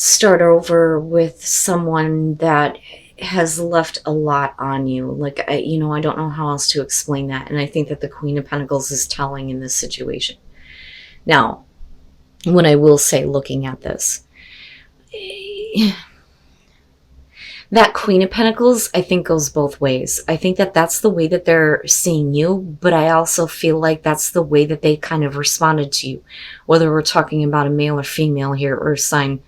start over with someone that has left a lot on you. Like, I don't know how else to explain that. And I think that the Queen of Pentacles is telling in this situation. Now, what I will say looking at this, that Queen of Pentacles, I think, goes both ways. I think that that's the way that they're seeing you, but I also feel like that's the way that they kind of responded to you. Whether we're talking about a male or female here or a sign,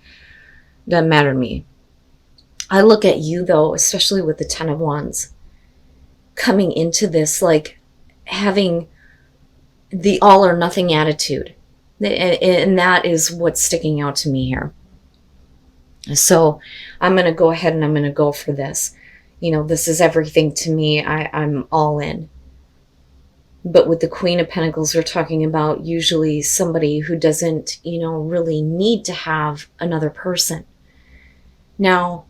doesn't matter to me. I look at you, though, especially with the Ten of Wands, coming into this, like, having the all or nothing attitude. And that is what's sticking out to me here. So I'm going to go ahead and I'm going to go for this. This is everything to me. I'm all in. But with the Queen of Pentacles, we're talking about usually somebody who doesn't, really need to have another person. Now,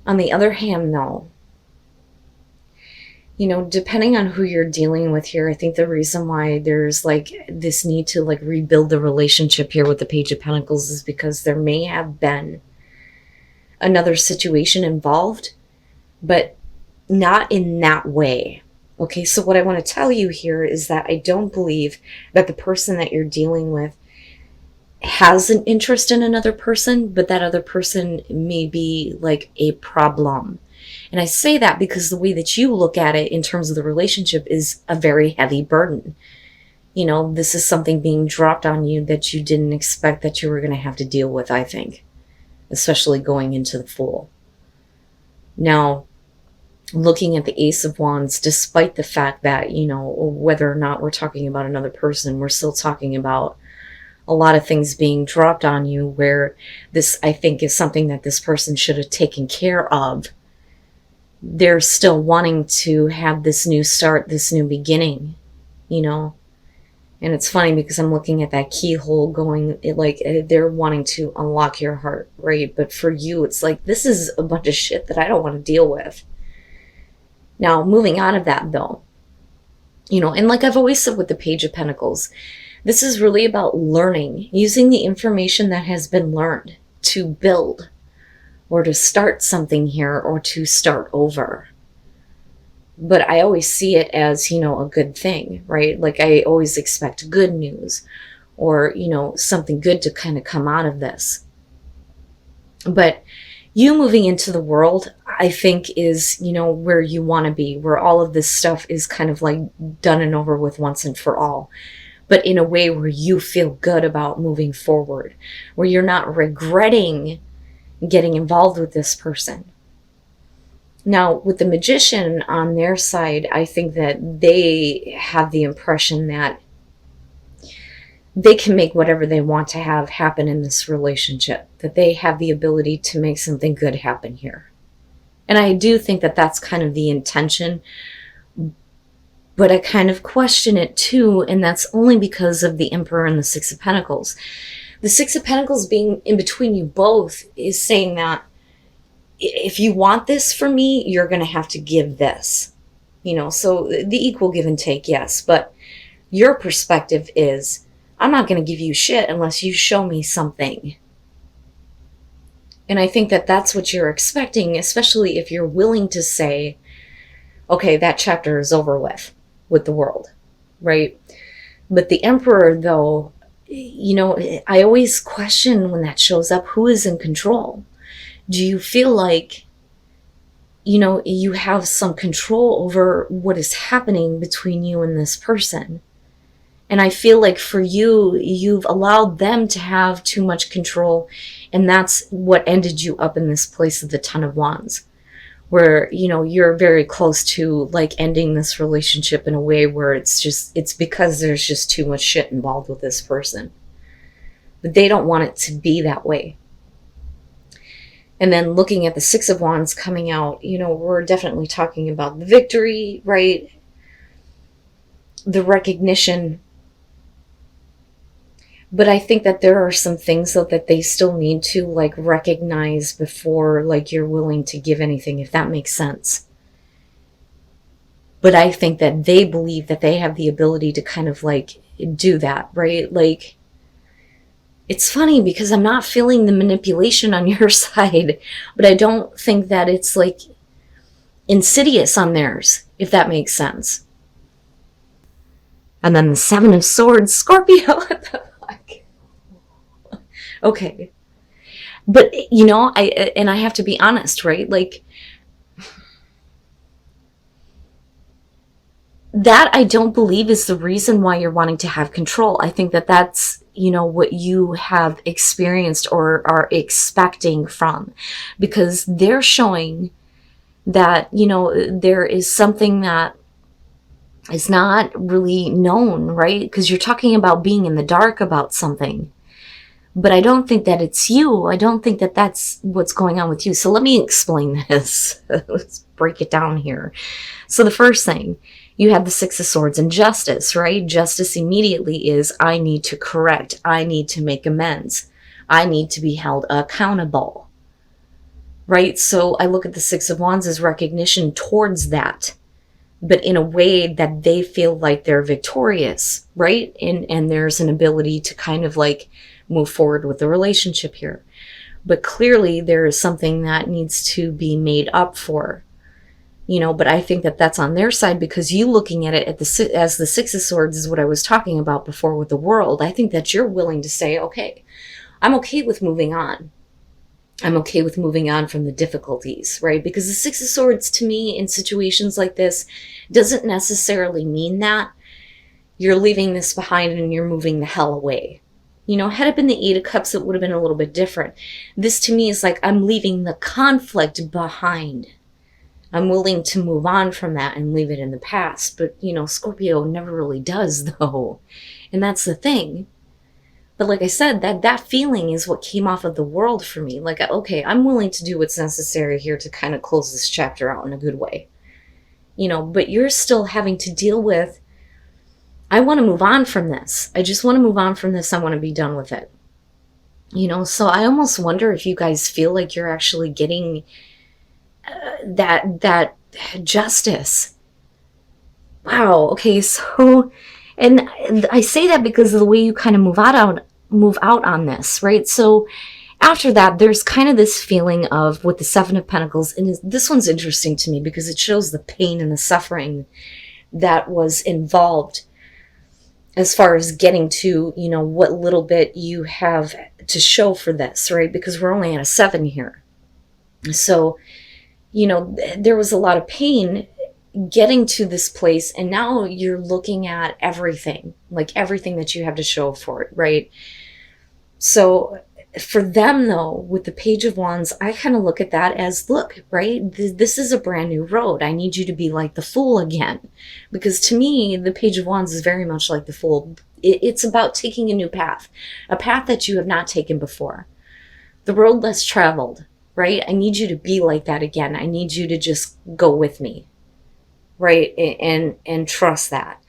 on the other hand, though, depending on who you're dealing with here, I think the reason why there's like this need to like rebuild the relationship here with the Page of Pentacles is because there may have been another situation involved, but not in that way. Okay, so what I want to tell you here is that I don't believe that the person that you're dealing with has an interest in another person, but that other person may be like a problem. And I say that because the way that you look at it in terms of the relationship is a very heavy burden. This is something being dropped on you that you didn't expect that you were going to have to deal with, I think, especially going into the Fool. Now, looking at the Ace of Wands, despite the fact that, whether or not we're talking about another person, we're still talking about a lot of things being dropped on you where this, I think, is something that this person should have taken care of. They're still wanting to have this new start, this new beginning, And it's funny because I'm looking at that keyhole going, like they're wanting to unlock your heart, right? But for you, it's like, this is a bunch of shit that I don't want to deal with. Now, moving out of that though, and like I've always said with the Page of Pentacles, this is really about learning, using the information that has been learned to build or to start something here or to start over. But I always see it as, a good thing, right? Like I always expect good news or, something good to kind of come out of this. But you moving into the world, I think is, where you want to be, where all of this stuff is kind of like done and over with once and for all. But in a way where you feel good about moving forward, where you're not regretting getting involved with this person. Now, with the Magician on their side, I think that they have the impression that they can make whatever they want to have happen in this relationship, that they have the ability to make something good happen here. And I do think that that's kind of the intention, but I kind of question it too, and that's only because of the Emperor and the Six of Pentacles. The Six of Pentacles being in between you both is saying that if you want this from me, you're going to have to give this. So the equal give and take, yes. But your perspective is, I'm not going to give you shit unless you show me something. And I think that that's what you're expecting, especially if you're willing to say, okay, that chapter is over with the world, right? But the Emperor, though, I always question when that shows up, who is in control? Do you feel like, you have some control over what is happening between you and this person? And I feel like for you, you've allowed them to have too much control. And that's what ended you up in this place of the Ten of Wands, where, you're very close to like ending this relationship in a way where it's because there's just too much shit involved with this person. But they don't want it to be that way. And then looking at the Six of Wands coming out, we're definitely talking about the victory, right? The recognition. But I think that there are some things though that they still need to like recognize before like you're willing to give anything, if that makes sense. But I think that they believe that they have the ability to kind of like do that, right? Like It's funny because I'm not feeling the manipulation on your side, but I don't think that it's like insidious on theirs, if that makes sense. And then the Seven of Swords, Scorpio. What the fuck? Okay. But, you know, I have to be honest, right? Like, that I don't believe is the reason why you're wanting to have control. I think that that's, you know, what you have experienced or are expecting from, because they're showing that, you know, there is something that is not really known, right? Because you're talking about being in the dark about something. But I don't think that it's you. I don't think that that's what's going on with you. So let me explain this. Let's break it down here. So the first thing, you have the Six of Swords and justice, right? Justice immediately is, I need to correct. I need to make amends. I need to be held accountable, right? So I look at the Six of Wands as recognition towards that, but in a way that they feel like they're victorious, right? And there's an ability to kind of like move forward with the relationship here. But clearly there is something that needs to be made up for, you know, but I think that that's on their side, because you looking at it as the Six of Swords is what I was talking about before with the world. I think that you're willing to say, okay, I'm okay with moving on. I'm okay with moving on from the difficulties, right? Because the Six of Swords to me in situations like this doesn't necessarily mean that you're leaving this behind and you're moving the hell away. You know, had it been the Eight of Cups, it would have been a little bit different. This to me is like, I'm leaving the conflict behind. I'm willing to move on from that and leave it in the past. But, you know, Scorpio never really does, though. And that's the thing. But like I said, that feeling is what came off of the world for me. Like, okay, I'm willing to do what's necessary here to kind of close this chapter out in a good way. You know, but you're still having to deal with, I want to move on from this. I just want to move on from this. I want to be done with it. You know, so I almost wonder if you guys feel like you're actually getting that justice. Wow. Okay. So, and I say that because of the way you kind of move out on this, right? So after that, there's kind of this feeling of with the Seven of Pentacles, and this one's interesting to me because it shows the pain and the suffering that was involved as far as getting to, you know, what little bit you have to show for this, right? Because we're only at a 7 here. So, you know, there was a lot of pain getting to this place, and now you're looking at everything, like everything that you have to show for it, right? So for them though, with the Page of Wands, I kind of look at that as, look, right, this is a brand new road. I need you to be like the Fool again, because to me the Page of Wands is very much like the Fool. It's about taking a new path, a path that you have not taken before, the road less traveled, right? I need you to be like that again. I need you to just go with me, right? And trust that.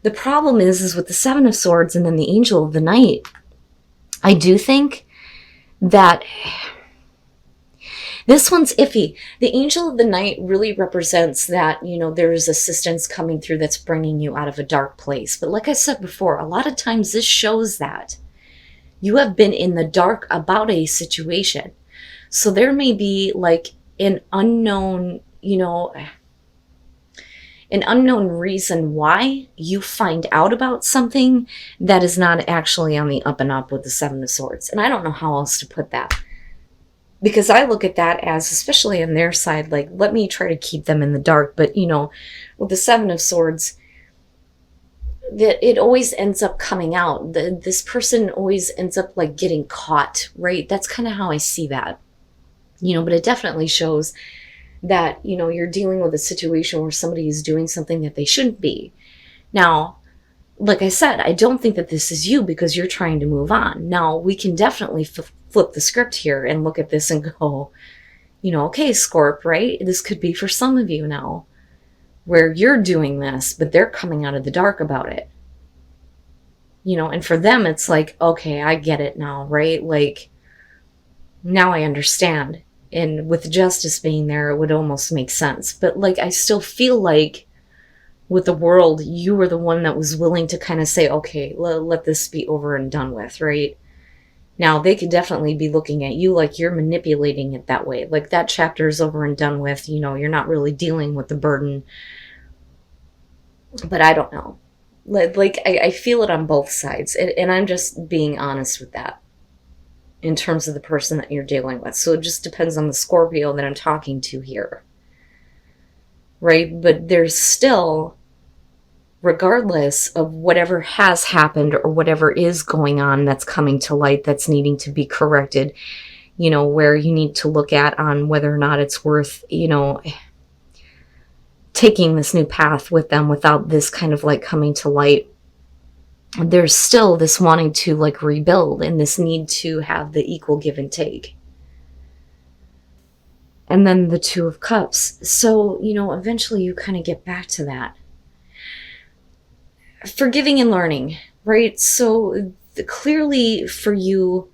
The problem is with the Seven of Swords and then the Angel of the Night, I do think that this one's iffy. The Angel of the Night really represents that, you know, there's assistance coming through that's bringing you out of a dark place. But like I said before, a lot of times this shows that you have been in the dark about a situation. So there may be like an unknown, you know, an unknown reason why you find out about something that is not actually on the up and up with the Seven of Swords. And I don't know how else to put that, because I look at that as, especially on their side, like, let me try to keep them in the dark. But, you know, with the Seven of Swords, that it always ends up coming out. This person always ends up like getting caught, right? That's kind of how I see that, you know, but it definitely shows that, you know, you're dealing with a situation where somebody is doing something that they shouldn't be. Now, like I said, I don't think that this is you, because you're trying to move on. Now, we can definitely flip the script here and look at this and go, you know, okay, Scorp, right? This could be for some of you now, where you're doing this, but they're coming out of the dark about it. You know, and for them, it's like, okay, I get it now, right? Like, now I understand. And with justice being there, it would almost make sense. But like, I still feel like with the world, you were the one that was willing to kind of say, okay, let this be over and done with, right? Now, they could definitely be looking at you like you're manipulating it that way. Like that chapter is over and done with. You're not really dealing with the burden. But I don't know. Like I feel it on both sides. And I'm just being honest with that in terms of the person that you're dealing with. So it just depends on the Scorpio that I'm talking to here. Right? But there's still, regardless of whatever has happened or whatever is going on that's coming to light that's needing to be corrected, where you need to look at on whether or not it's worth, taking this new path with them without this kind of like coming to light. There's still this wanting to like rebuild and this need to have the equal give and take. And then the Two of Cups. So, eventually you kind of get back to that. Forgiving and learning, right? So clearly for you,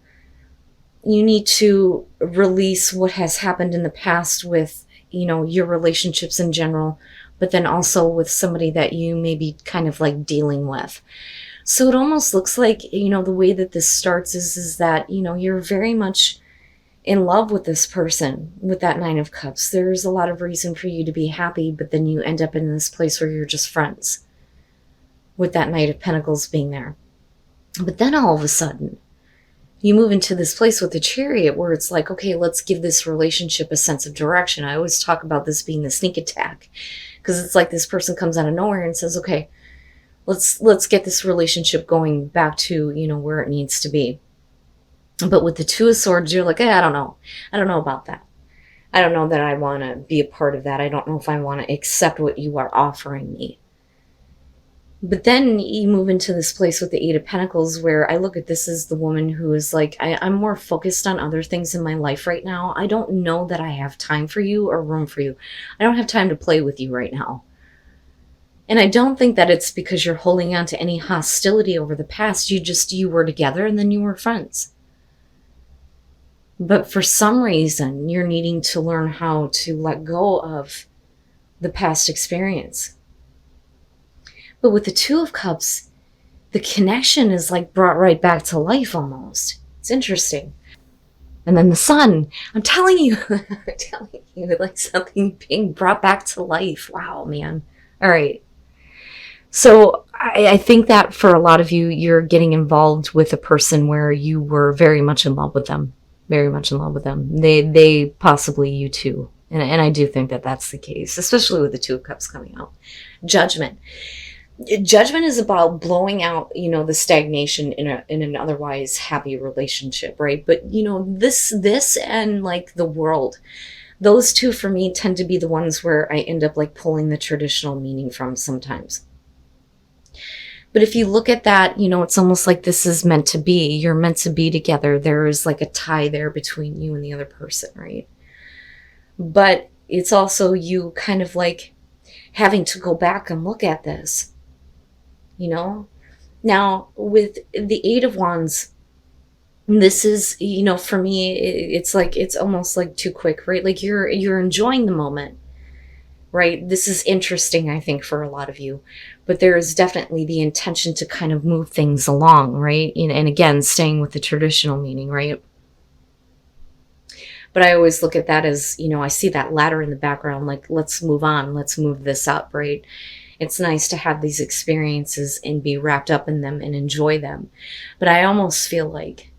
you need to release what has happened in the past with, your relationships in general, but then also with somebody that you may be kind of like dealing with. So it almost looks like, the way that this starts is that, you're very much in love with this person with that Nine of Cups. There's a lot of reason for you to be happy, but then you end up in this place where you're just friends with that Knight of Pentacles being there. But then all of a sudden, you move into this place with the Chariot where it's like, okay, let's give this relationship a sense of direction. I always talk about this being the sneak attack because it's like this person comes out of nowhere and says, okay, let's get this relationship going back to, where it needs to be. But with the Two of Swords, you're like, I don't know. I don't know about that. I don't know that I want to be a part of that. I don't know if I want to accept what you are offering me. But then you move into this place with the Eight of Pentacles where I look at this as the woman who is like, I'm more focused on other things in my life right now. I don't know that I have time for you or room for you. I don't have time to play with you right now. And I don't think that it's because you're holding on to any hostility over the past. You were together and then you were friends. But for some reason, you're needing to learn how to let go of the past experience. But with the Two of Cups, the connection is like brought right back to life almost. It's interesting. And then the Sun. I'm telling you, like something being brought back to life. Wow, man. All right. So I think that for a lot of you, you're getting involved with a person where you were very much in love with them. Very much in love with them. They possibly you too. And I do think that that's the case, especially with the Two of Cups coming out. Judgment. Judgment is about blowing out, the stagnation in an otherwise happy relationship, right? But, this and like the world, those two for me tend to be the ones where I end up like pulling the traditional meaning from sometimes. But if you look at that, it's almost like this is meant to be. You're meant to be together. There is like a tie there between you and the other person, right? But it's also you kind of like having to go back and look at this. Now with the Eight of Wands, this is, for me, it's almost like too quick, right? Like you're enjoying the moment, right? This is interesting, I think, for a lot of you, but there is definitely the intention to kind of move things along, right? And again, staying with the traditional meaning, right? But I always look at that as, I see that ladder in the background, like, let's move on, let's move this up, right? It's nice to have these experiences and be wrapped up in them and enjoy them. But I almost feel like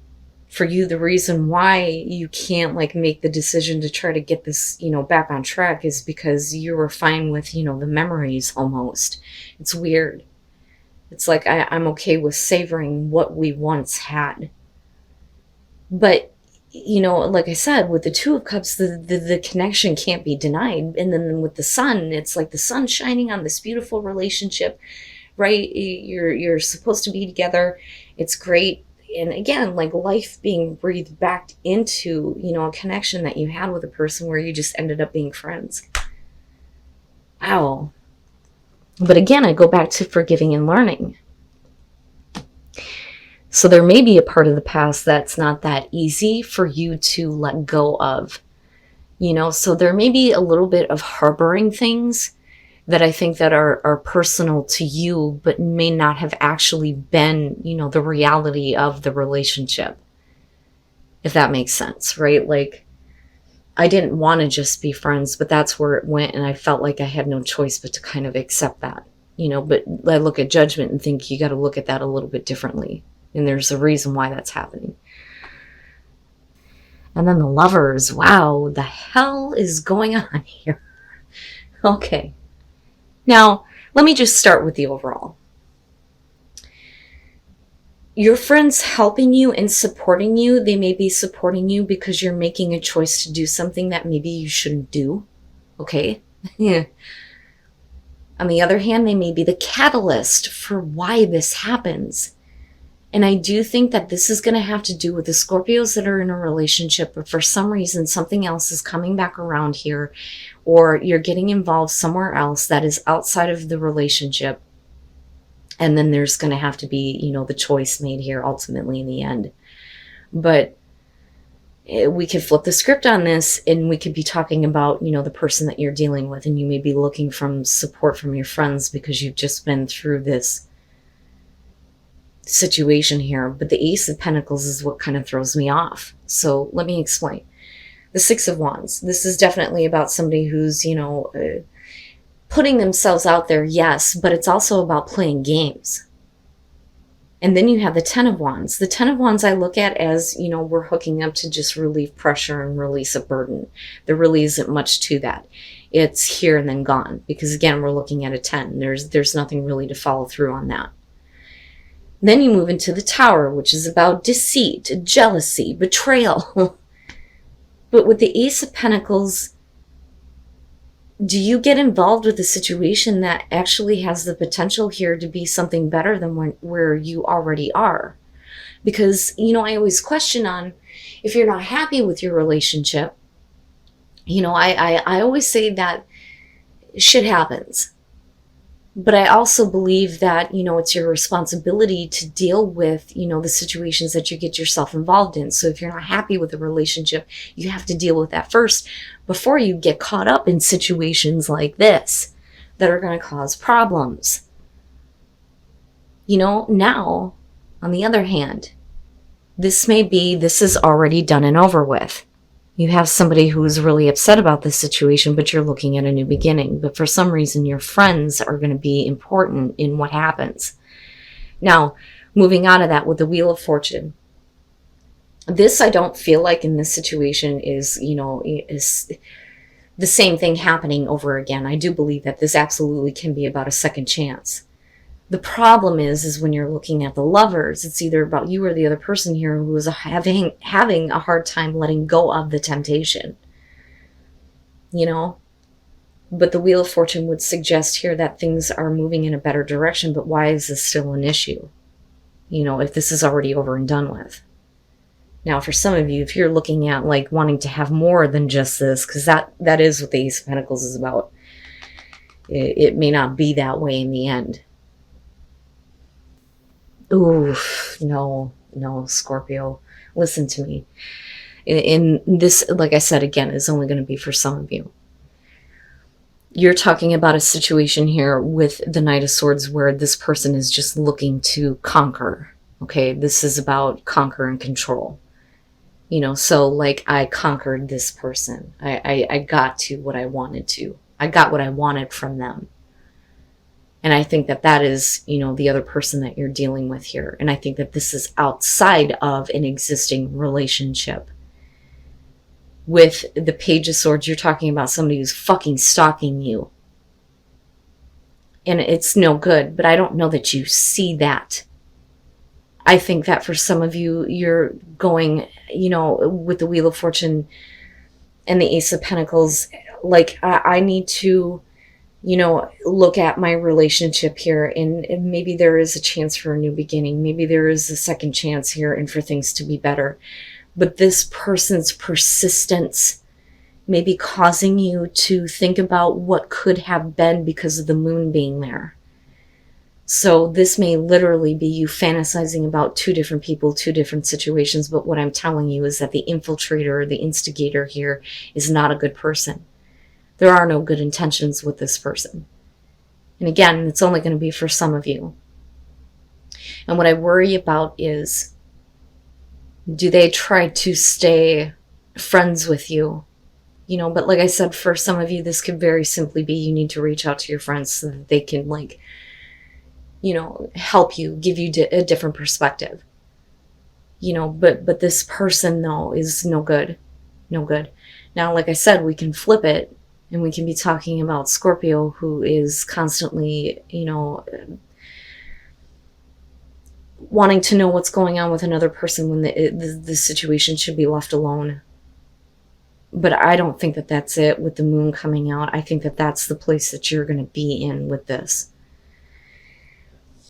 for you, the reason why you can't like make the decision to try to get this, back on track is because you were fine with, the memories almost. It's weird. It's like I'm okay with savoring what we once had. But like I said, with the Two of Cups, the connection can't be denied. And then with the Sun, it's like the sun shining on this beautiful relationship, right? You're supposed to be together. It's great. And again, like life being breathed back into, a connection that you had with a person where you just ended up being friends. Wow. But again, I go back to forgiving and learning. So there may be a part of the past that's not that easy for you to let go of, so there may be a little bit of harboring things that I think that are personal to you, but may not have actually been, the reality of the relationship. if that makes sense, right? Like, I didn't want to just be friends, but that's where it went, and I felt like I had no choice but to kind of accept that, but I look at judgment and think you got to look at that a little bit differently, and there's a reason why that's happening. And then the Lovers, wow, the hell is going on here? Okay, now let me just start with the overall. Your friends helping you and supporting you, they may be supporting you because you're making a choice to do something that maybe you shouldn't do. Okay? Yeah. On the other hand, they may be the catalyst for why this happens. And I do think that this is going to have to do with the Scorpios that are in a relationship, but for some reason, something else is coming back around here, or you're getting involved somewhere else that is outside of the relationship. And then there's going to have to be, the choice made here ultimately in the end. But we could flip the script on this, and we could be talking about, the person that you're dealing with, and you may be looking for support from your friends because you've just been through this situation here. But the Ace of Pentacles is what kind of throws me off. So let me explain. The Six of Wands. This is definitely about somebody who's, putting themselves out there, yes, but it's also about playing games. And then you have the Ten of Wands. The Ten of Wands I look at as, we're hooking up to just relieve pressure and release a burden. There really isn't much to that. It's here and then gone. Because again, we're looking at a 10. There's nothing really to follow through on that. Then you move into the Tower, which is about deceit, jealousy, betrayal. But with the Ace of Pentacles, do you get involved with a situation that actually has the potential here to be something better than where you already are? Because, I always question on if you're not happy with your relationship, I always say that shit happens. But I also believe that, it's your responsibility to deal with, the situations that you get yourself involved in. So if you're not happy with the relationship, you have to deal with that first before you get caught up in situations like this that are going to cause problems. Now, on the other hand, this is already done and over with. You have somebody who's really upset about this situation, but you're looking at a new beginning. But for some reason, your friends are going to be important in what happens. Now, moving on to that with the Wheel of Fortune. This, I don't feel like in this situation is the same thing happening over again. I do believe that this absolutely can be about a second chance. The problem is when you're looking at the Lovers, it's either about you or the other person here who is having a hard time letting go of the temptation. But the Wheel of Fortune would suggest here that things are moving in a better direction, but why is this still an issue? If this is already over and done with. Now, for some of you, if you're looking at like wanting to have more than just this, because that is what the Ace of Pentacles is about, it may not be that way in the end. Oof, no, Scorpio, listen to me. In this, like I said, again, is only going to be for some of you. You're talking about a situation here with the Knight of Swords where this person is just looking to conquer. Okay, this is about conquer and control. So like I conquered this person. I got to what I wanted to. I got what I wanted from them. And I think that is, the other person that you're dealing with here. And I think that this is outside of an existing relationship. With the Page of Swords, you're talking about somebody who's fucking stalking you. And it's no good, but I don't know that you see that. I think that for some of you, you're going, with the Wheel of Fortune and the Ace of Pentacles, like I need to look at my relationship here and maybe there is a chance for a new beginning. Maybe there is a second chance here and for things to be better. But this person's persistence may be causing you to think about what could have been because of the moon being there. So this may literally be you fantasizing about two different people, two different situations. But what I'm telling you is that the infiltrator, the instigator here is not a good person. There are no good intentions with this person. And again, it's only going to be for some of you. And what I worry about is Do they try to stay friends with you? You know, but like I said, for some of you, this could very simply be you need to reach out to your friends so that they can, like, you know, help you, give you a different perspective. You know, but this person, though, is no good. No good. Now, like I said, we can flip it and we can be talking about Scorpio, who is constantly, you know, wanting to know what's going on with another person when the situation should be left alone. But I don't think that that's it with the moon coming out. I think that that's the place that you're going to be in with this.